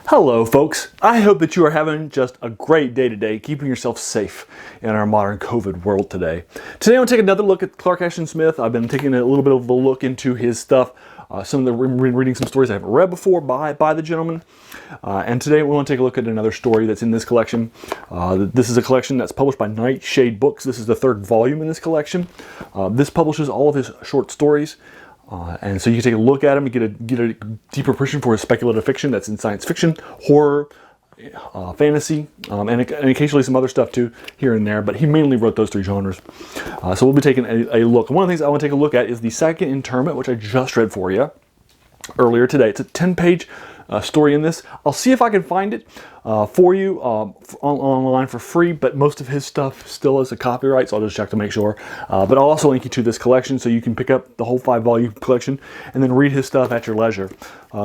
Hello folks, I hope that you are having just a great day today, keeping yourself safe in our modern COVID world today. Today I want to take another look at Clark Ashton Smith. I've been taking a little bit of a look into his stuff, reading some stories I haven't read before by the gentleman. And today we want to take a look at another story that's in this collection. This is a collection that's published by Nightshade Books. This is the third volume in this collection. This publishes all of his short stories. And so you can take a look at him and get a deeper appreciation for his speculative fiction that's in science fiction, horror, fantasy, and occasionally some other stuff too, here and there. But he mainly wrote those three genres. So we'll be taking a look. One of the things I want to take a look at is the Second Internment, which I just read for you earlier today. It's a 10-page story in this. I'll see if I can find it for you online for free, but most of his stuff still is a copyright, so I'll just check to make sure. But I'll also link you to this collection so you can pick up the whole 5-volume collection and then read his stuff at your leisure.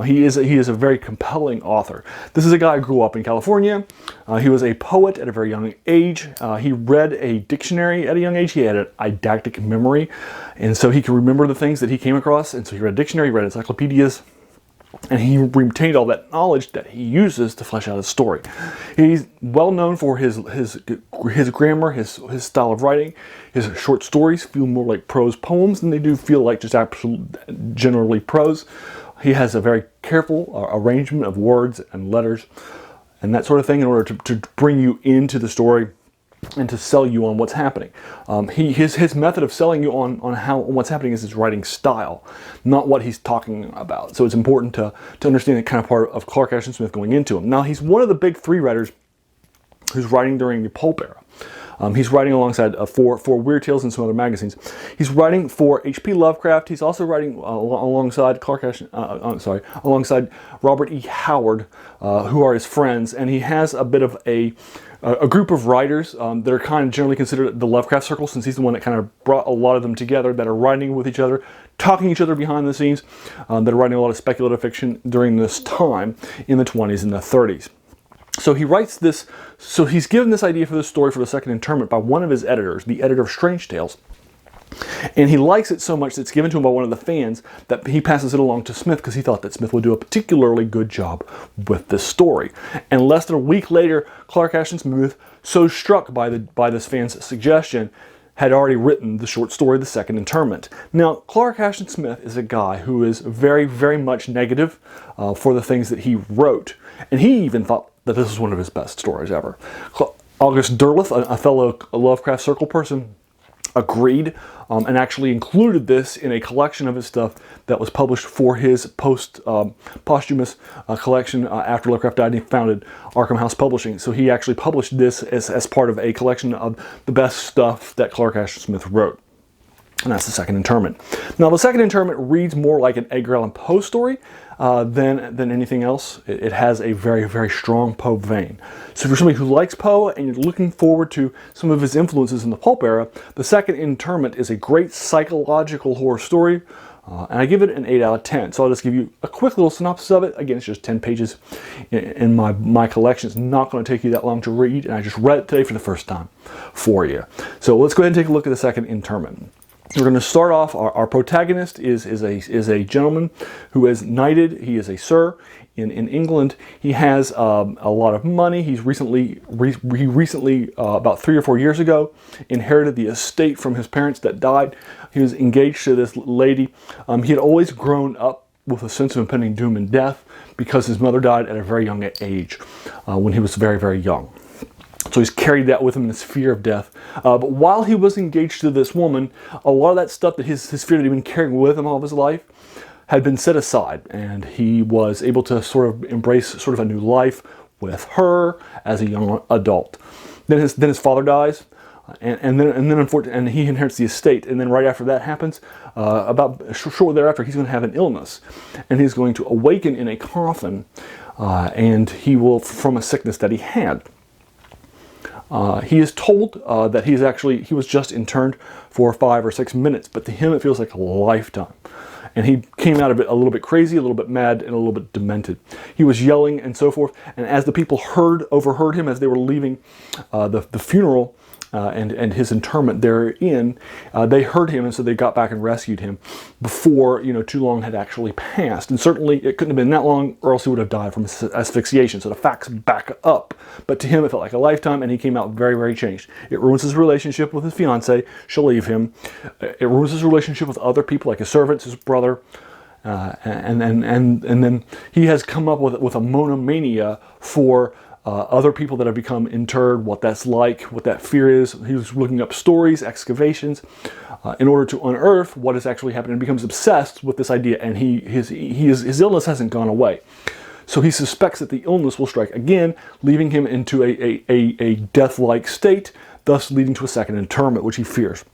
He is a very compelling author. This is a guy who grew up in California. He was a poet at a very young age. He read a dictionary at a young age. He had an eidetic memory, and so he could remember the things that he came across. And so he read a dictionary, he read encyclopedias, and he retained all that knowledge that he uses to flesh out his story. He's well known for his grammar, his style of writing. His short stories feel more like prose poems than they do feel like just generally prose. He has a very careful arrangement of words and letters and that sort of thing in order to bring you into the story and to sell you on what's happening. His method of selling you on what's happening is his writing style, not what he's talking about. So it's important to understand the kind of part of Clark Ashton Smith going into him. Now, he's one of the big three writers who's writing during the pulp era. He's writing alongside for Weird Tales and some other magazines. He's writing for H.P. Lovecraft. He's also writing alongside alongside Robert E. Howard, who are his friends, and he has a bit of a group of writers that are kind of generally considered the Lovecraft circle, since he's the one that kind of brought a lot of them together, that are writing with each other, talking to each other behind the scenes, that are writing a lot of speculative fiction during this time in the 20s and the 30s. So he writes this, so he's given this idea for this story for the Second Internment by one of his editors, the editor of Strange Tales. And he likes it so much that it's given to him by one of the fans that he passes it along to Smith because he thought that Smith would do a particularly good job with this story. And less than a week later, Clark Ashton Smith, so struck by this fan's suggestion, had already written the short story, The Second Internment. Now, Clark Ashton Smith is a guy who is very, very much negative for the things that he wrote. And he even thought that this was one of his best stories ever. August Derleth, a fellow Lovecraft Circle person, agreed and actually included this in a collection of his stuff that was published for his posthumous collection after Lovecraft died, and he founded Arkham House Publishing. So he actually published this as part of a collection of the best stuff that Clark Ashton Smith wrote. And that's The Second Internment. Now, The Second Internment reads more like an Edgar Allan Poe story than anything else. It has a very, very strong Poe vein. So if you're somebody who likes Poe and you're looking forward to some of his influences in the pulp era, The Second Internment is a great psychological horror story, and I give it an 8 out of 10. So I'll just give you a quick little synopsis of it. Again, it's just 10 pages in my collection. It's not going to take you that long to read, and I just read it today for the first time for you. So let's go ahead and take a look at The Second Internment. We're going to start off. Our protagonist is a gentleman who is knighted. He is a sir in England. He has a lot of money. He recently about 3 or 4 years ago inherited the estate from his parents that died. He was engaged to this lady. He had always grown up with a sense of impending doom and death because his mother died at a very young age when he was very, very young. So he's carried that with him, this fear of death. But while he was engaged to this woman, a lot of that stuff that his fear that he'd been carrying with him all of his life had been set aside. And he was able to sort of embrace sort of a new life with her as a young adult. Then his father dies, and then he inherits the estate. And then right after that happens, about shortly thereafter, he's going to have an illness. And he's going to awaken in a coffin, and he will, from a sickness that he had. He is told that he was just interned for 5 or 6 minutes, but to him it feels like a lifetime. And he came out of it a little bit crazy, a little bit mad, and a little bit demented. He was yelling and so forth, and as the people overheard him as they were leaving the funeral, and his internment therein, they heard him, and so they got back and rescued him before too long had actually passed. And certainly it couldn't have been that long, or else he would have died from asphyxiation. So the facts back up. But to him, it felt like a lifetime, and he came out very, very changed. It ruins his relationship with his fiancée. She'll leave him. It ruins his relationship with other people, like his servants, his brother. And then he has come up with a monomania for other people that have become interred, what that's like, what that fear is. He was looking up stories, excavations, in order to unearth what is actually happening, and becomes obsessed with this idea. And his illness hasn't gone away. So he suspects that the illness will strike again, leaving him into a death-like state, thus leading to a second interment, which he fears.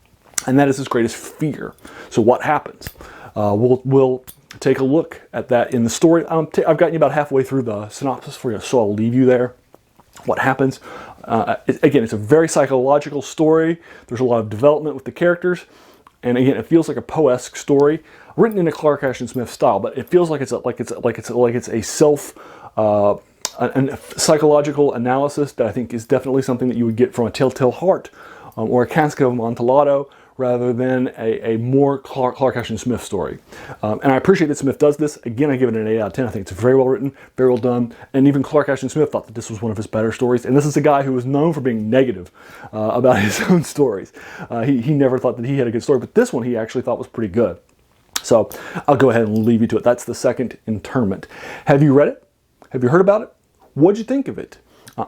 And that is his greatest fear. So what happens? We'll take a look at that in the story. I've gotten you about halfway through the synopsis for you, so I'll leave you there. What happens? Again, it's a very psychological story. There's a lot of development with the characters, and again, it feels like a Poe-esque story written in a Clark Ashton Smith style. But it feels like it's a psychological analysis that I think is definitely something that you would get from a Telltale Heart or a Cask of Amontillado, rather than a more Clark Ashton Smith story. And I appreciate that Smith does this. Again, I give it an 8 out of 10. I think it's very well written, very well done. And even Clark Ashton Smith thought that this was one of his better stories. And this is a guy who was known for being negative about his own stories. He never thought that he had a good story, but this one he actually thought was pretty good. So I'll go ahead and leave you to it. That's The Second Internment. Have you read it? Have you heard about it? What'd you think of it?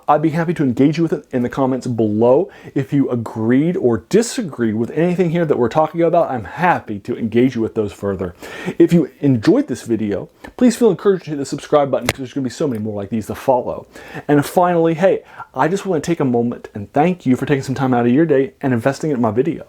I'd be happy to engage you with it in the comments below. If you agreed or disagreed with anything here that we're talking about, I'm happy to engage you with those further. If you enjoyed this video, please feel encouraged to hit the subscribe button, because there's going to be so many more like these to follow. And finally, hey, I just want to take a moment and thank you for taking some time out of your day and investing in my video.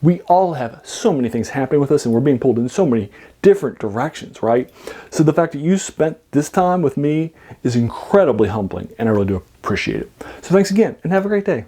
We all have so many things happening with us, and we're being pulled in so many different directions, right? So the fact that you spent this time with me is incredibly humbling, and I really do appreciate it. So thanks again, and have a great day.